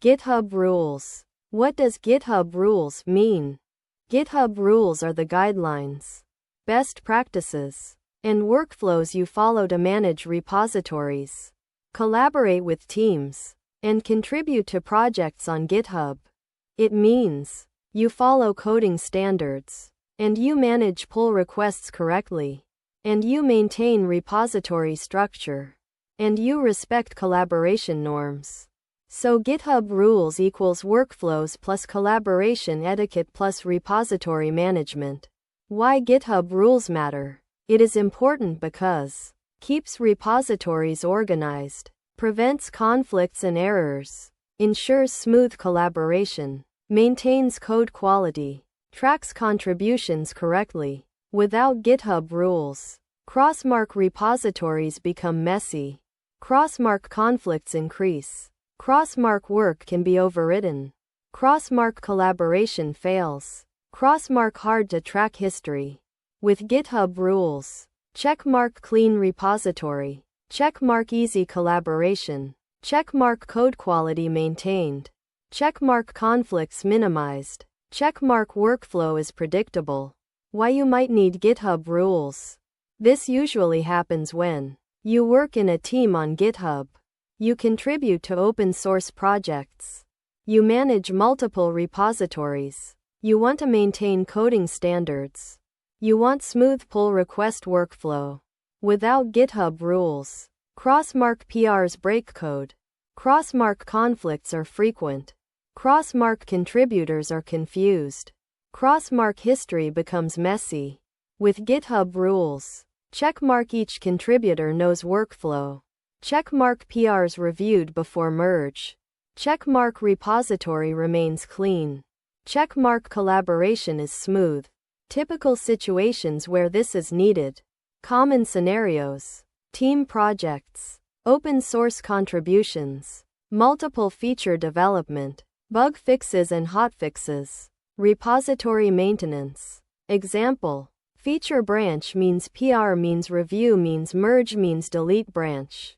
GitHub rules. What does GitHub rules mean? GitHub rules are the guidelines, best practices, and workflows you follow to manage repositories, collaborate with teams, and contribute to projects on GitHub. It means you follow coding standards, and you manage pull requests correctly, and you maintain repository structure, and you respect collaboration norms. So GitHub rules equals workflows plus collaboration etiquette plus repository management. Why GitHub rules matter? It is important because keeps repositories organized, prevents conflicts and errors, ensures smooth collaboration, maintains code quality, tracks contributions correctly. Without GitHub rules, crossmark repositories become messy, crossmark conflicts increase, crossmark work can be overridden, crossmark collaboration fails, crossmark hard to track history. With GitHub rules, checkmark clean repository, checkmark easy collaboration, checkmark code quality maintained, checkmark conflicts minimized, checkmark workflow is predictable. Why you might need GitHub rules. This usually happens when you work in a team on GitHub. You contribute to open source projects. You manage multiple repositories. You want to maintain coding standards. You want smooth pull request workflow. Without GitHub rules, crossmark PRs break code. Crossmark conflicts are frequent. Crossmark contributors are confused. Crossmark history becomes messy. With GitHub rules, checkmark each contributor knows workflow. Checkmark PRs reviewed before merge. Checkmark repository remains clean. Checkmark collaboration is smooth. Typical situations where this is needed. Common scenarios. Team projects. Open source contributions. Multiple feature development. Bug fixes and hotfixes. Repository maintenance. Example. Feature branch means PR means review means merge means delete branch.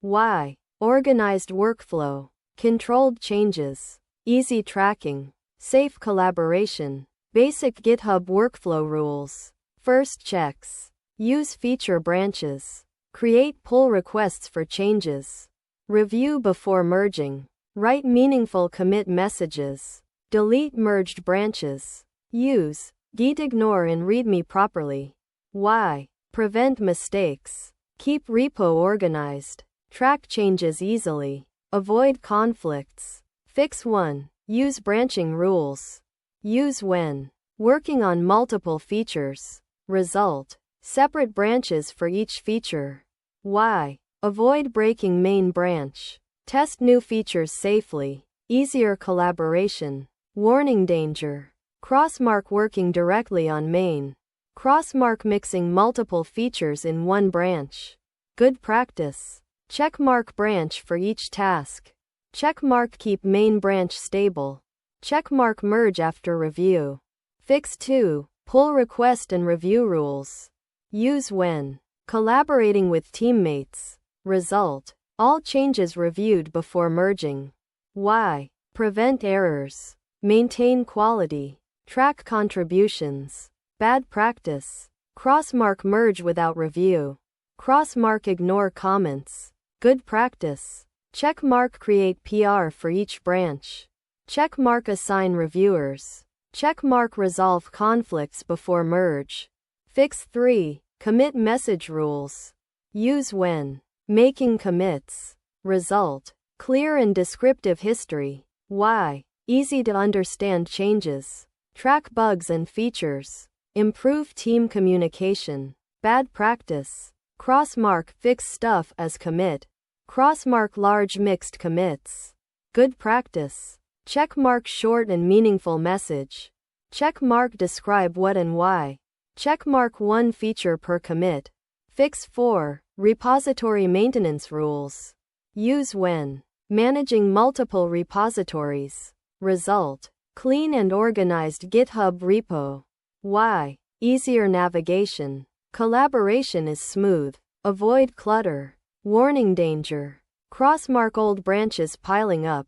Why? Organized workflow, controlled changes, easy tracking, safe collaboration, basic GitHub workflow rules. First checks. Use feature branches. Create pull requests for changes. Review before merging. Write meaningful commit messages. Delete merged branches. Use git ignore and readme properly. Why? Prevent mistakes. Keep repo organized. Track changes easily. Avoid conflicts. Fix 1. Use branching rules. Use when working on multiple features. Result. Separate branches for each feature. Why? Avoid breaking main branch. Test new features safely. Easier collaboration. Warning danger. Crossmark working directly on main. Crossmark mixing multiple features in one branch. Good practice. Checkmark branch for each task. Checkmark keep main branch stable. Checkmark merge after review. Fix 2. Pull request and review rules. Use when collaborating with teammates. Result. All changes reviewed before merging. Why? Prevent errors. Maintain quality. Track contributions. Bad practice. Crossmark merge without review. Crossmark ignore comments. Good practice. Checkmark create PR for each branch. Checkmark assign reviewers. Checkmark resolve conflicts before merge. Fix 3. Commit message rules. Use when making commits. Result. Clear and descriptive history. Why? Easy to understand changes. Track bugs and features. Improve team communication. Bad practice. Crossmark fix stuff as commit. Crossmark large mixed commits. Good practice. Checkmark short and meaningful message. Checkmark describe what and why. Checkmark one feature per commit. Fix 4. Repository maintenance rules. Use when managing multiple repositories. Result. Clean and organized GitHub repo. Why? Easier navigation. Collaboration is smooth. Avoid clutter. Warning danger. Crossmark old branches piling up.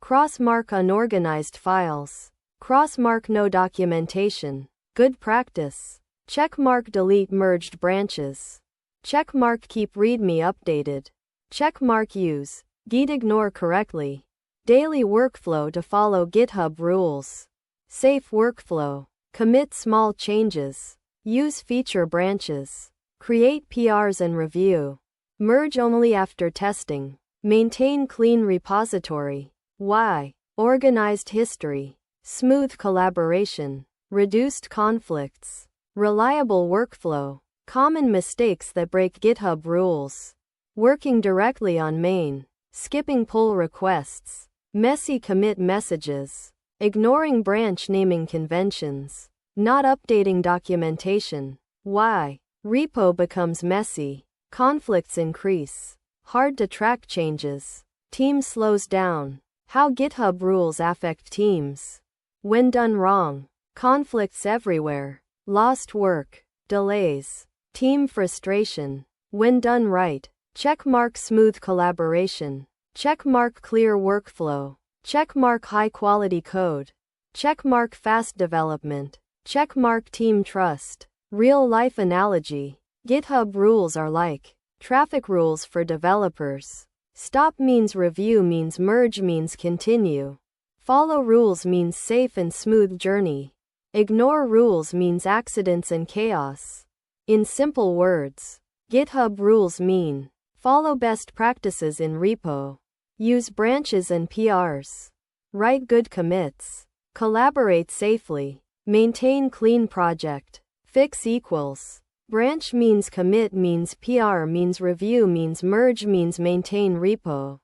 Cross-mark unorganized files. Cross-mark no documentation. Good practice. Checkmark delete merged branches. Checkmark keep README updated. Checkmark use Git ignore correctly. Daily workflow to follow GitHub rules. Safe workflow. Commit small changes. Use feature branches. Create PRs and review. Merge only after testing. Maintain clean repository. Why? Organized history. Smooth collaboration. Reduced conflicts. Reliable workflow. Common mistakes that break GitHub rules. Working directly on main. Skipping pull requests. Messy commit messages. Ignoring branch naming conventions. Not updating documentation. Why? Repo becomes messy. Conflicts increase. Hard to track changes. Team slows down. How GitHub rules affect teams. When done wrong. Conflicts everywhere. Lost work. Delays. Team frustration. When done right. Checkmark smooth collaboration. Checkmark clear workflow. Checkmark high quality code. Checkmark fast development. Checkmark team trust. Real life analogy. GitHub rules are like traffic rules for developers. Stop means review means merge means continue. Follow rules means safe and smooth journey. Ignore rules means accidents and chaos. In simple words, GitHub rules mean follow best practices in repo. Use branches and PRs. Write good commits. Collaborate safely. Maintain clean project. Fix equals. Branch means commit means PR means review means merge means maintain repo.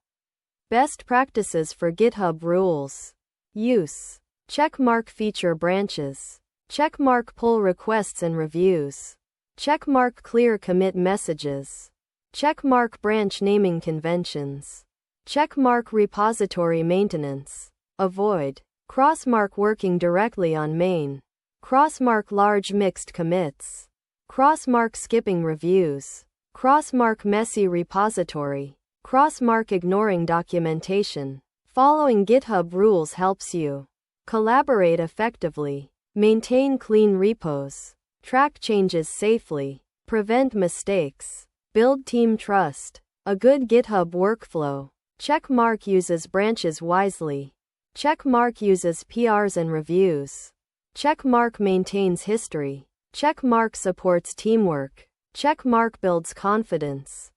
Best practices for GitHub rules. Use. Checkmark feature branches. Checkmark pull requests and reviews. Checkmark clear commit messages. Checkmark branch naming conventions. Checkmark repository maintenance. Avoid. Crossmark working directly on main. Crossmark large mixed commits. Crossmark skipping reviews. Crossmark messy repository. Crossmark ignoring documentation. Following GitHub rules helps you collaborate effectively. Maintain clean repos. Track changes safely. Prevent mistakes. Build team trust. A good GitHub workflow. Checkmark uses branches wisely. Checkmark uses PRs and reviews. Checkmark maintains history. Checkmark supports teamwork. Checkmark builds confidence.